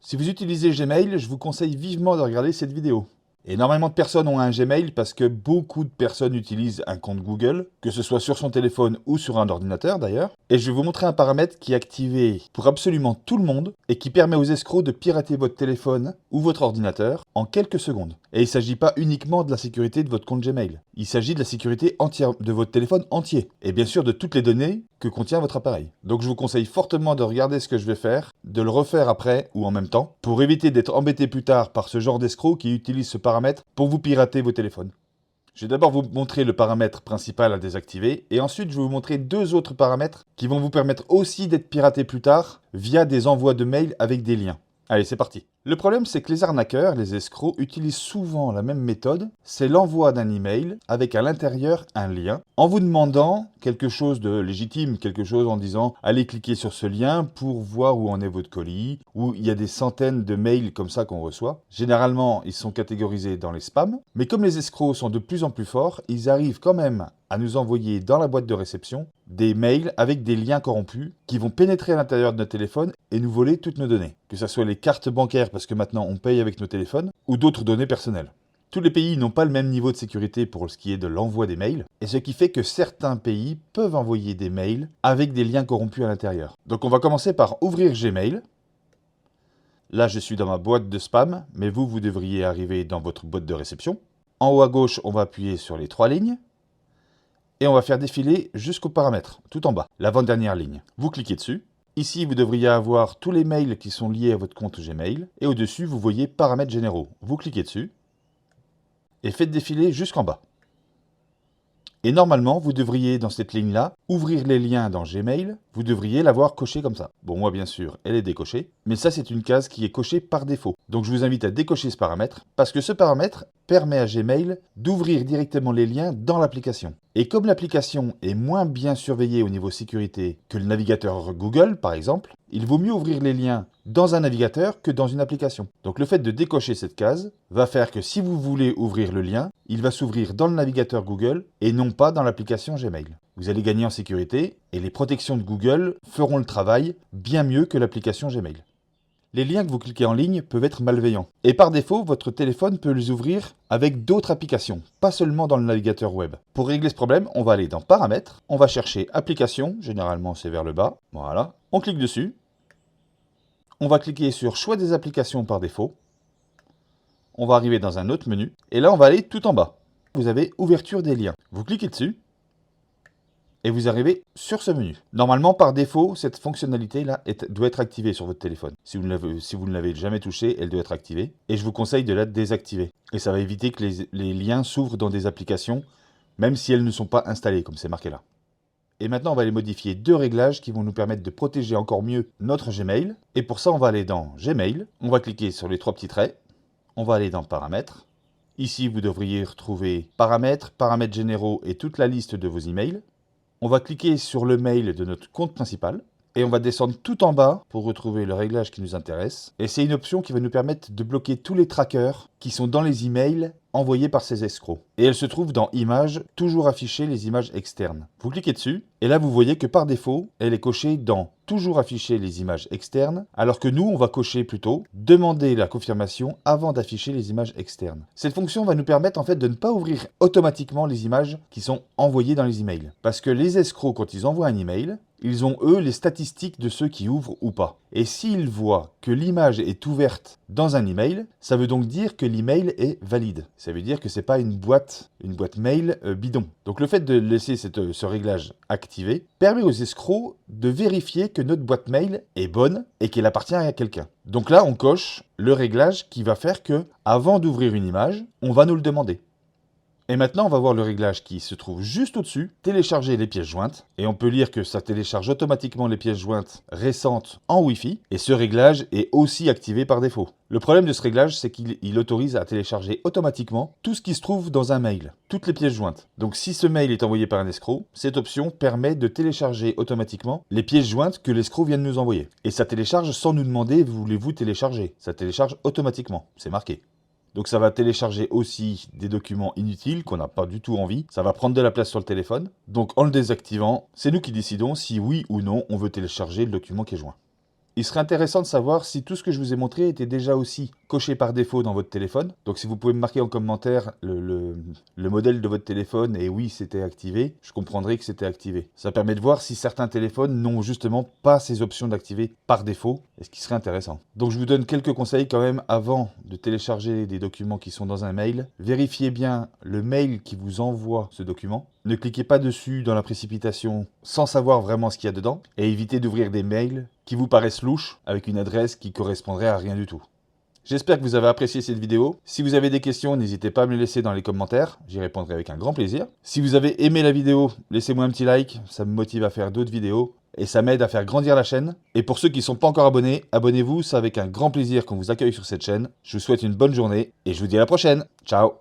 Si vous utilisez Gmail, je vous conseille vivement de regarder cette vidéo. Énormément de personnes ont un Gmail parce que beaucoup de personnes utilisent un compte Google, que ce soit sur son téléphone ou sur un ordinateur d'ailleurs. Et je vais vous montrer un paramètre qui est activé pour absolument tout le monde et qui permet aux escrocs de pirater votre téléphone ou votre ordinateur en quelques secondes. Et il ne s'agit pas uniquement de la sécurité de votre compte Gmail. Il s'agit de la sécurité entière de votre téléphone entier. Et bien sûr de toutes les données que contient votre appareil. Donc je vous conseille fortement de regarder ce que je vais faire, de le refaire après ou en même temps, pour éviter d'être embêté plus tard par ce genre d'escrocs qui utilisent ce paramètre pour vous pirater vos téléphones. Je vais d'abord vous montrer le paramètre principal à désactiver et ensuite je vais vous montrer deux autres paramètres qui vont vous permettre aussi d'être piraté plus tard via des envois de mails avec des liens. Allez, c'est parti. Le problème, c'est que les arnaqueurs, les escrocs, utilisent souvent la même méthode. C'est l'envoi d'un email avec à l'intérieur un lien en vous demandant quelque chose de légitime, quelque chose en disant « Allez cliquer sur ce lien pour voir où en est votre colis » ou il y a des centaines de mails comme ça qu'on reçoit. Généralement, ils sont catégorisés dans les spams. Mais comme les escrocs sont de plus en plus forts, ils arrivent quand même à nous envoyer dans la boîte de réception des mails avec des liens corrompus qui vont pénétrer à l'intérieur de notre téléphone et nous voler toutes nos données. Que ce soit les cartes bancaires parce que maintenant on paye avec nos téléphones ou d'autres données personnelles. Tous les pays n'ont pas le même niveau de sécurité pour ce qui est de l'envoi des mails et ce qui fait que certains pays peuvent envoyer des mails avec des liens corrompus à l'intérieur. Donc on va commencer par ouvrir Gmail. Là je suis dans ma boîte de spam, mais vous devriez arriver dans votre boîte de réception. En haut à gauche, on va appuyer sur les 3 lignes. Et on va faire défiler jusqu'aux paramètres, tout en bas, l'avant-dernière ligne. Vous cliquez dessus. Ici, vous devriez avoir tous les mails qui sont liés à votre compte Gmail. Et au-dessus, vous voyez paramètres généraux. Vous cliquez dessus. Et faites défiler jusqu'en bas. Et normalement, vous devriez, dans cette ligne-là, ouvrir les liens dans Gmail. Vous devriez l'avoir coché comme ça. Bon, moi, bien sûr, elle est décochée. Mais ça, c'est une case qui est cochée par défaut. Donc, je vous invite à décocher ce paramètre. Parce que ce paramètre permet à Gmail d'ouvrir directement les liens dans l'application. Et comme l'application est moins bien surveillée au niveau sécurité que le navigateur Google, par exemple, il vaut mieux ouvrir les liens dans un navigateur que dans une application. Donc le fait de décocher cette case va faire que si vous voulez ouvrir le lien, il va s'ouvrir dans le navigateur Google et non pas dans l'application Gmail. Vous allez gagner en sécurité et les protections de Google feront le travail bien mieux que l'application Gmail. Les liens que vous cliquez en ligne peuvent être malveillants. Et par défaut, votre téléphone peut les ouvrir avec d'autres applications, pas seulement dans le navigateur web. Pour régler ce problème, on va aller dans Paramètres, on va chercher Applications, généralement c'est vers le bas, voilà. On clique dessus. On va cliquer sur Choix des applications par défaut. On va arriver dans un autre menu. Et là, on va aller tout en bas. Vous avez Ouverture des liens. Vous cliquez dessus. Et vous arrivez sur ce menu. Normalement, par défaut, cette fonctionnalité-là doit être activée sur votre téléphone. Si vous ne l'avez jamais touchée, elle doit être activée. Et je vous conseille de la désactiver. Et ça va éviter que les liens s'ouvrent dans des applications, même si elles ne sont pas installées, comme c'est marqué là. Et maintenant, on va aller modifier deux réglages qui vont nous permettre de protéger encore mieux notre Gmail. Et pour ça, on va aller dans Gmail. On va cliquer sur les 3 petits traits. On va aller dans Paramètres. Ici, vous devriez retrouver Paramètres, Paramètres généraux et toute la liste de vos emails. On va cliquer sur le mail de notre compte principal et on va descendre tout en bas pour retrouver le réglage qui nous intéresse. Et c'est une option qui va nous permettre de bloquer tous les trackers qui sont dans les emails envoyés par ces escrocs. Et elle se trouve dans Images, toujours afficher les images externes. Vous cliquez dessus et là vous voyez que par défaut, elle est cochée dans toujours afficher les images externes, alors que nous, on va cocher plutôt demander la confirmation avant d'afficher les images externes. Cette fonction va nous permettre en fait de ne pas ouvrir automatiquement les images qui sont envoyées dans les emails. Parce que les escrocs, quand ils envoient un email, ils ont eux les statistiques de ceux qui ouvrent ou pas. Et s'ils voient que l'image est ouverte dans un email, ça veut donc dire que l'email est valide. Ça veut dire que c'est pas une boîte mail bidon. Donc le fait de laisser ce réglage activé permet aux escrocs de vérifier que notre boîte mail est bonne et qu'elle appartient à quelqu'un. Donc là, on coche le réglage qui va faire que, avant d'ouvrir une image, on va nous le demander. Et maintenant, on va voir le réglage qui se trouve juste au-dessus, télécharger les pièces jointes. Et on peut lire que ça télécharge automatiquement les pièces jointes récentes en Wi-Fi. Et ce réglage est aussi activé par défaut. Le problème de ce réglage, c'est qu'il autorise à télécharger automatiquement tout ce qui se trouve dans un mail, toutes les pièces jointes. Donc si ce mail est envoyé par un escroc, cette option permet de télécharger automatiquement les pièces jointes que l'escroc vient de nous envoyer. Et ça télécharge sans nous demander « voulez-vous télécharger ?» Ça télécharge automatiquement, c'est marqué. Donc ça va télécharger aussi des documents inutiles qu'on n'a pas du tout envie. Ça va prendre de la place sur le téléphone. Donc en le désactivant, c'est nous qui décidons si oui ou non on veut télécharger le document qui est joint. Il serait intéressant de savoir si tout ce que je vous ai montré était déjà aussi coché par défaut dans votre téléphone. Donc si vous pouvez me marquer en commentaire le modèle de votre téléphone et oui, c'était activé, je comprendrai que c'était activé. Ça permet de voir si certains téléphones n'ont justement pas ces options d'activer par défaut, et ce qui serait intéressant. Donc je vous donne quelques conseils quand même avant de télécharger des documents qui sont dans un mail. Vérifiez bien le mail qui vous envoie ce document. Ne cliquez pas dessus dans la précipitation sans savoir vraiment ce qu'il y a dedans et évitez d'ouvrir des mails qui vous paraissent louches avec une adresse qui correspondrait à rien du tout. J'espère que vous avez apprécié cette vidéo. Si vous avez des questions, n'hésitez pas à me les laisser dans les commentaires. J'y répondrai avec un grand plaisir. Si vous avez aimé la vidéo, laissez-moi un petit like. Ça me motive à faire d'autres vidéos et ça m'aide à faire grandir la chaîne. Et pour ceux qui ne sont pas encore abonnés, abonnez-vous. C'est avec un grand plaisir qu'on vous accueille sur cette chaîne. Je vous souhaite une bonne journée et je vous dis à la prochaine. Ciao!